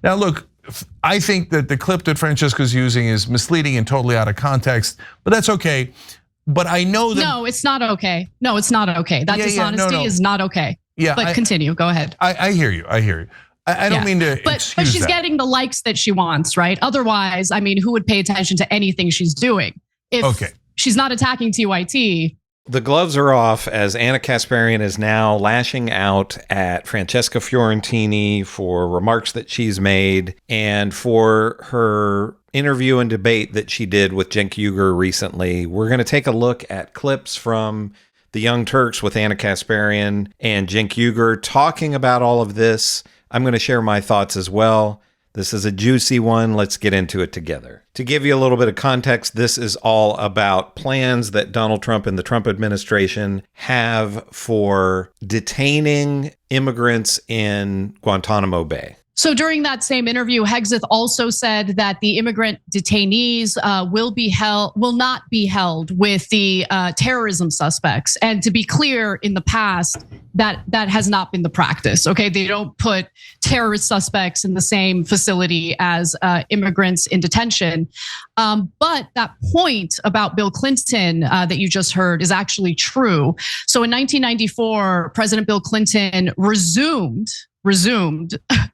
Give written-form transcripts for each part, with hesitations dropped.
Now, look, I think that the clip that Francesca's using is misleading and totally out of context, but that's okay. But I know that— No, it's not okay. No, it's not okay. That dishonesty is not okay. Yeah, but continue. Go ahead. I hear you. I hear you. I don't mean to but she's getting the likes that she wants, right? Otherwise, I mean, who would pay attention to anything she's doing if she's not attacking TYT? The gloves are off as Anna Kasparian is now lashing out at Francesca Fiorentini for remarks that she's made and for her interview and debate that she did with Cenk Uygur recently. We're going to take a look at clips from the Young Turks with Anna Kasparian and Cenk Uygur talking about all of this. I'm going to share my thoughts as well. This is a juicy one. Let's get into it together. To give you a little bit of context, this is all about plans that Donald Trump and the Trump administration have for detaining immigrants in Guantanamo Bay. So during that same interview, Hegseth also said that the immigrant detainees will not be held with the terrorism suspects. And to be clear, in the past, that has not been the practice. Okay, they don't put terrorist suspects in the same facility as immigrants in detention. But that point about Bill Clinton that you just heard is actually true. So in 1994, President Bill Clinton resumed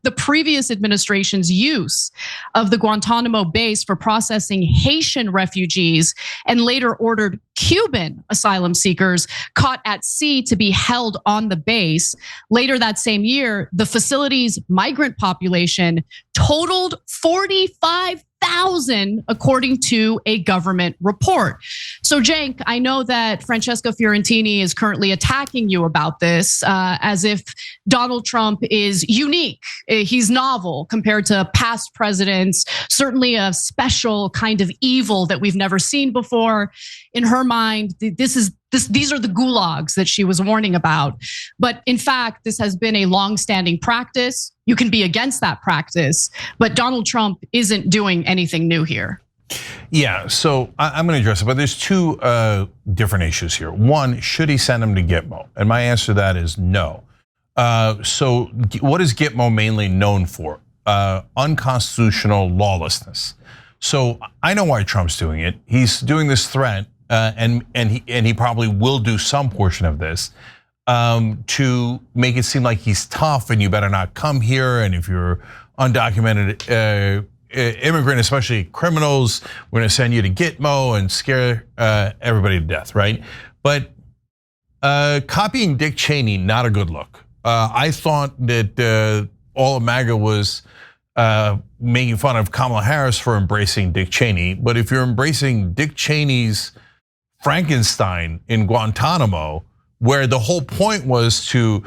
the previous administration's use of the Guantanamo base for processing Haitian refugees and later ordered Cuban asylum seekers caught at sea to be held on the base. Later that same year, the facility's migrant population totaled 45,000, according to a government report. So, Cenk, I know that Francesca Fiorentini is currently attacking you about this as if Donald Trump is unique. He's novel compared to past presidents, certainly a special kind of evil that we've never seen before. In her mind, these are the gulags that she was warning about. But in fact, this has been a longstanding practice. You can be against that practice, but Donald Trump isn't doing anything new here. Yeah, so I'm going to address it, but there's two different issues here. One, should he send him to Gitmo? And my answer to that is no. So what is Gitmo mainly known for? Unconstitutional lawlessness. So I know why Trump's doing it. He's doing this threat, and he probably will do some portion of this to make it seem like he's tough and you better not come here. And if you're undocumented immigrant, especially criminals, we're going to send you to Gitmo and scare everybody to death, right? But copying Dick Cheney, not a good look. I thought that all of MAGA was making fun of Kamala Harris for embracing Dick Cheney. But if you're embracing Dick Cheney's Frankenstein in Guantanamo, where the whole point was to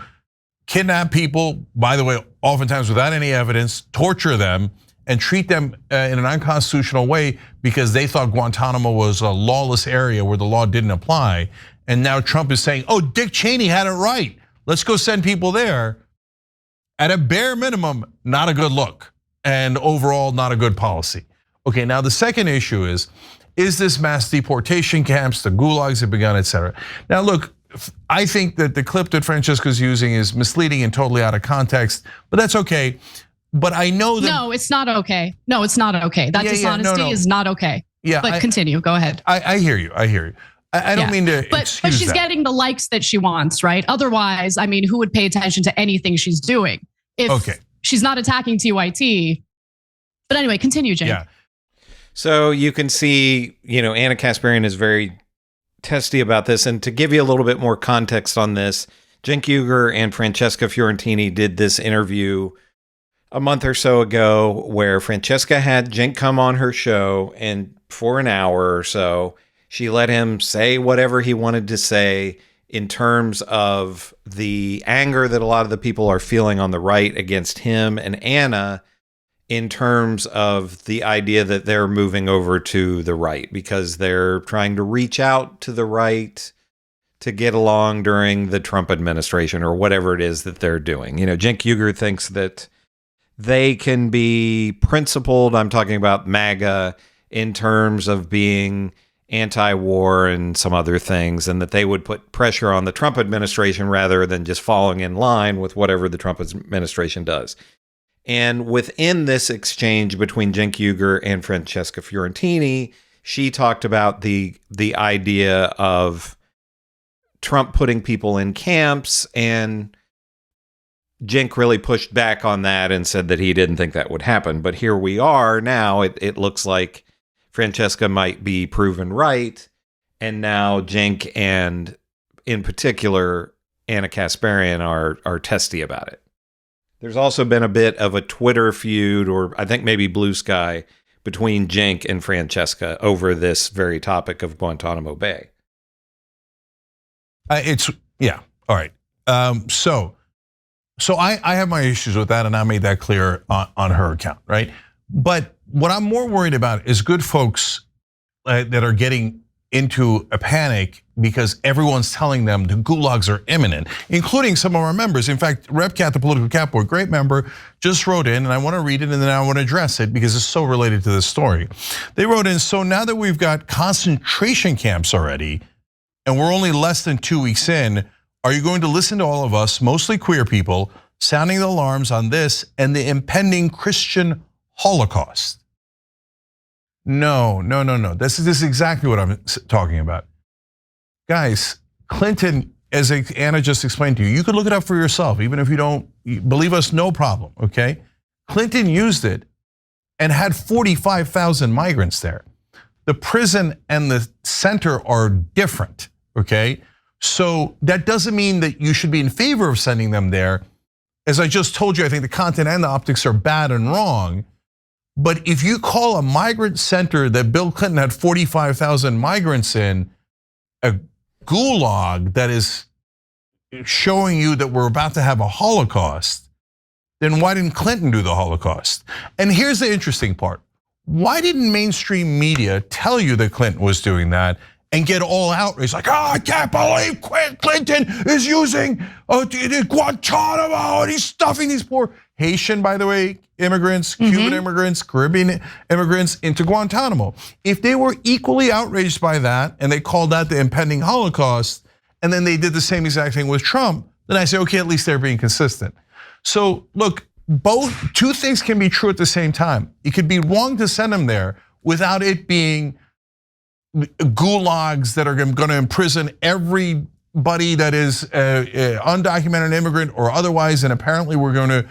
kidnap people, by the way, oftentimes without any evidence, torture them, and treat them in an unconstitutional way because they thought Guantanamo was a lawless area where the law didn't apply. And now Trump is saying, oh, Dick Cheney had it right. Let's go send people there. At a bare minimum, not a good look. And overall, not a good policy. Okay, now the second issue is this mass deportation camps, the gulags have begun, et cetera. Now look, I think that the clip that Francesca's using is misleading and totally out of context, but that's okay. But I know that— No, it's not okay. No, it's not okay. That dishonesty is not okay. Yeah, but continue, go ahead. I hear you, I hear you. I don't mean to but she's getting the likes that she wants, right? Otherwise, I mean, who would pay attention to anything she's doing if she's not attacking TYT? But anyway, continue, Cenk. Yeah. So you can see, Anna Kasparian is very testy about this. And to give you a little bit more context on this, Cenk Uygur and Francesca Fiorentini did this interview a month or so ago where Francesca had Cenk come on her show, and for an hour or so, she let him say whatever he wanted to say in terms of the anger that a lot of the people are feeling on the right against him and Anna, in terms of the idea that they're moving over to the right because they're trying to reach out to the right to get along during the Trump administration or whatever it is that they're doing. Cenk Uygur thinks that they can be principled, I'm talking about MAGA, in terms of being anti-war and some other things, and that they would put pressure on the Trump administration rather than just following in line with whatever the Trump administration does. And within this exchange between Cenk Uygur and Francesca Fiorentini, she talked about the idea of Trump putting people in camps, and Cenk really pushed back on that and said that he didn't think that would happen. But here we are now. It looks like Francesca might be proven right. And now Cenk and, in particular, Anna Kasparian are testy about it. There's also been a bit of a Twitter feud, or I think maybe blue sky, between Cenk and Francesca over this very topic of Guantanamo Bay. Yeah. All right. So I have my issues with that, and I made that clear on her account, right? But what I'm more worried about is good folks that are getting into a panic because everyone's telling them the gulags are imminent, including some of our members. In fact, Rep Cat, the political cat boy, great member, just wrote in, and I want to read it and then I want to address it because it's so related to this story. They wrote in, so now that we've got concentration camps already, and we're only less than 2 weeks in, are you going to listen to all of us, mostly queer people, sounding the alarms on this and the impending Christian Holocaust? No. This is exactly what I'm talking about. Guys, Clinton, as Anna just explained to you, you could look it up for yourself, even if you don't believe us, no problem, okay? Clinton used it and had 45,000 migrants there. The prison and the center are different, okay? So that doesn't mean that you should be in favor of sending them there. As I just told you, I think the content and the optics are bad and wrong. But if you call a migrant center that Bill Clinton had 45,000 migrants in a gulag that is showing you that we're about to have a Holocaust, then why didn't Clinton do the Holocaust? And here's the interesting part. Why didn't mainstream media tell you that Clinton was doing that and get all outraged, like, I can't believe Clinton is using Guantanamo and he's stuffing these poor Haitian, by the way, immigrants, Cuban immigrants, Caribbean immigrants into Guantanamo. If they were equally outraged by that and they called that the impending Holocaust, and then they did the same exact thing with Trump, then I say, okay, at least they're being consistent. So look, two things can be true at the same time. It could be wrong to send them there without it being gulags that are going to imprison everybody that is undocumented immigrant or otherwise, and apparently we're going to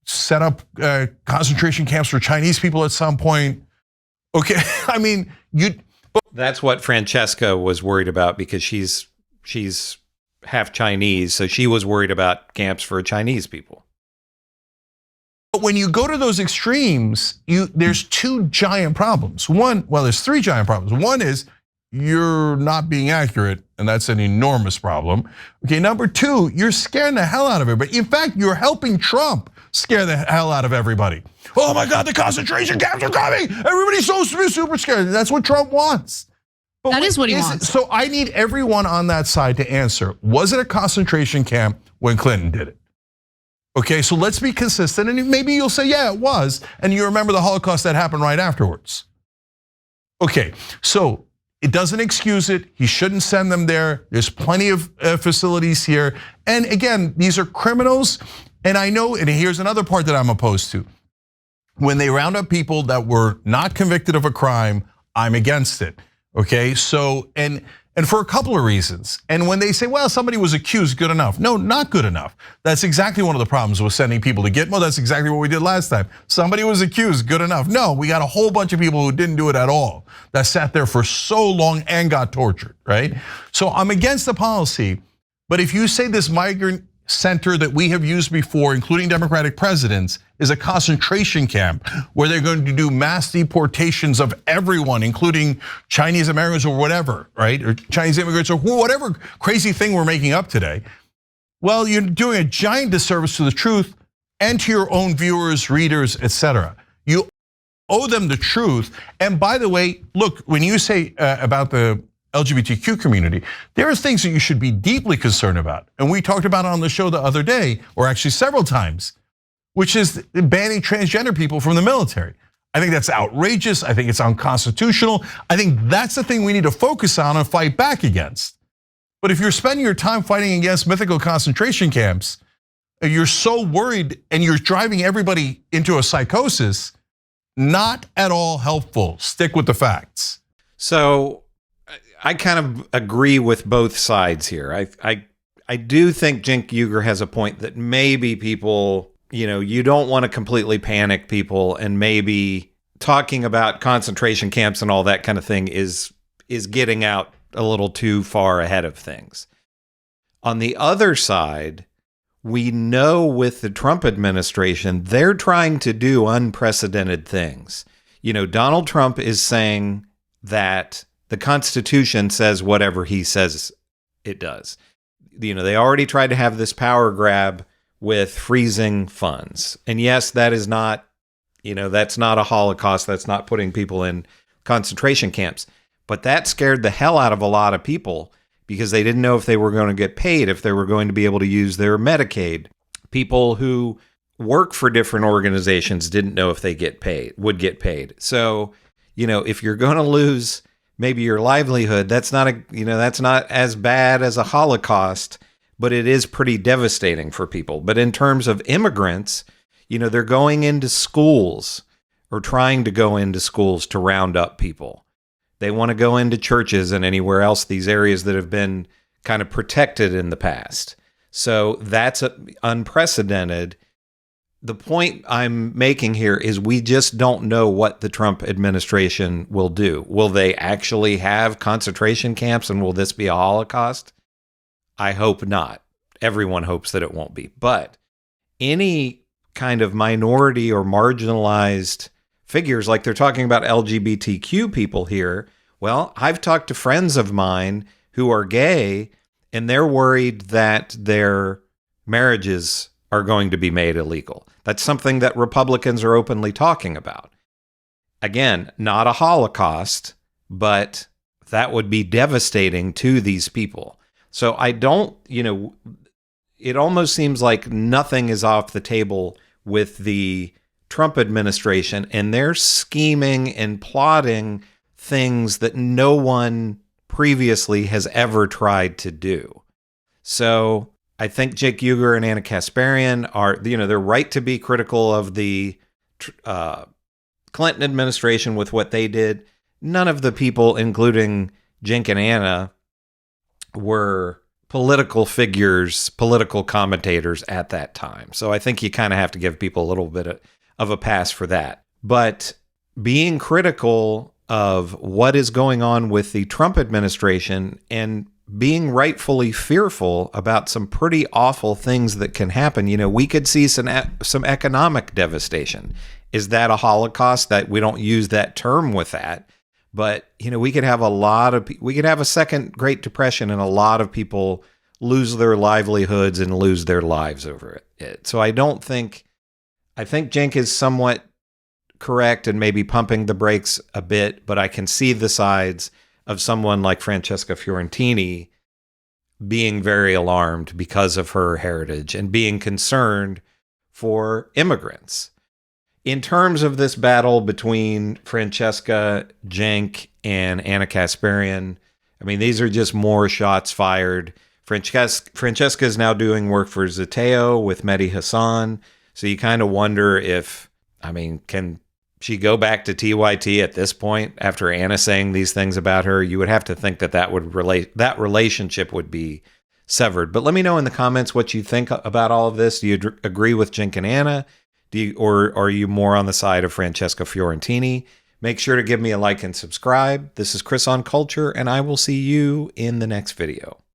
set up concentration camps for Chinese people at some point. Okay, I mean, that's what Francesca was worried about because she's half Chinese, so she was worried about camps for Chinese people. But when you go to those extremes, there's two giant problems. There's three giant problems. One is you're not being accurate, and that's an enormous problem. Okay, number two, you're scaring the hell out of everybody. In fact, you're helping Trump scare the hell out of everybody. Oh my God, the concentration camps are coming. Everybody's so super scared. That's what Trump wants. But that is what he wants. So I need everyone on that side to answer. Was it a concentration camp when Clinton did it? Okay, so let's be consistent, and maybe you'll say, yeah, it was, and you remember the Holocaust that happened right afterwards. Okay, so it doesn't excuse it. He shouldn't send them there. There's plenty of facilities here. And again, these are criminals. And I know, and here's another part that I'm opposed to. When they round up people that were not convicted of a crime, I'm against it, okay? So, and for a couple of reasons. And when they say, well, somebody was accused, good enough. No, not good enough. That's exactly one of the problems with sending people to Gitmo. That's exactly what we did last time. Somebody was accused, good enough. No, we got a whole bunch of people who didn't do it at all, that sat there for so long and got tortured, right? So I'm against the policy, but if you say this migrant center that we have used before, including Democratic presidents, is a concentration camp where they're going to do mass deportations of everyone, including Chinese Americans or whatever, right? Or Chinese immigrants or whatever crazy thing we're making up today. Well, you're doing a giant disservice to the truth and to your own viewers, readers, etc. You owe them the truth. And by the way, look, when you say about the LGBTQ community, there are things that you should be deeply concerned about. And we talked about it on the show the other day, or actually several times, which is banning transgender people from the military. I think that's outrageous. I think it's unconstitutional. I think that's the thing we need to focus on and fight back against. But if you're spending your time fighting against mythical concentration camps, You're so worried and you're driving everybody into a psychosis. Not at all helpful. Stick with the facts. So I kind of agree with both sides here. I do think Cenk Uygur has a point that maybe people, you don't want to completely panic people, and maybe talking about concentration camps and all that kind of thing is getting out a little too far ahead of things. On the other side, we know with the Trump administration, they're trying to do unprecedented things. Donald Trump is saying that the Constitution says whatever he says it does. They already tried to have this power grab with freezing funds. And yes, that is not, that's not a Holocaust. That's not putting people in concentration camps. But that scared the hell out of a lot of people, because they didn't know if they were going to get paid, if they were going to be able to use their Medicaid. People who work for different organizations didn't know if they would get paid. So, if you're going to lose maybe your livelihood, that's not as bad as a Holocaust, but it is pretty devastating for people. But in terms of immigrants, they're going into schools, or trying to go into schools to round up people. They want to go into churches and anywhere else, these areas that have been kind of protected in the past. So that's unprecedented. The point I'm making here is we just don't know what the Trump administration will do. Will they actually have concentration camps, and will this be a Holocaust? I hope not. Everyone hopes that it won't be. But any kind of minority or marginalized figures, like they're talking about LGBTQ people here. Well, I've talked to friends of mine who are gay, and they're worried that their marriages are going to be made illegal. That's something that Republicans are openly talking about. Again, not a Holocaust, but that would be devastating to these people. So I don't, it almost seems like nothing is off the table with the Trump administration, and they're scheming and plotting things that no one previously has ever tried to do. So I think Cenk Uygur and Anna Kasparian are, they're right to be critical of the Clinton administration with what they did. None of the people, including Cenk and Anna, were political figures, political commentators at that time. So I think you kind of have to give people a little bit of a pass for that. But being critical of what is going on with the Trump administration and being rightfully fearful about some pretty awful things that can happen. We could see some economic devastation. Is that a Holocaust? That we don't use that term with that. But, we could have a second Great Depression, and a lot of people lose their livelihoods and lose their lives over it. So I think Cenk is somewhat correct and maybe pumping the brakes a bit, but I can see the sides of someone like Francesca Fiorentini being very alarmed because of her heritage and being concerned for immigrants. In terms of this battle between Francesca, Cenk, and Anna Kasparian, these are just more shots fired. Francesca is now doing work for Zateo with Mehdi Hassan, so you kind of wonder if, can she go back to TYT at this point after Anna saying these things about her? You would have to think that relationship would be severed. But let me know in the comments what you think about all of this. Do you agree with Cenk and Anna? Or are you more on the side of Francesca Fiorentini? Make sure to give me a like and subscribe. This is Chris on Culture, and I will see you in the next video.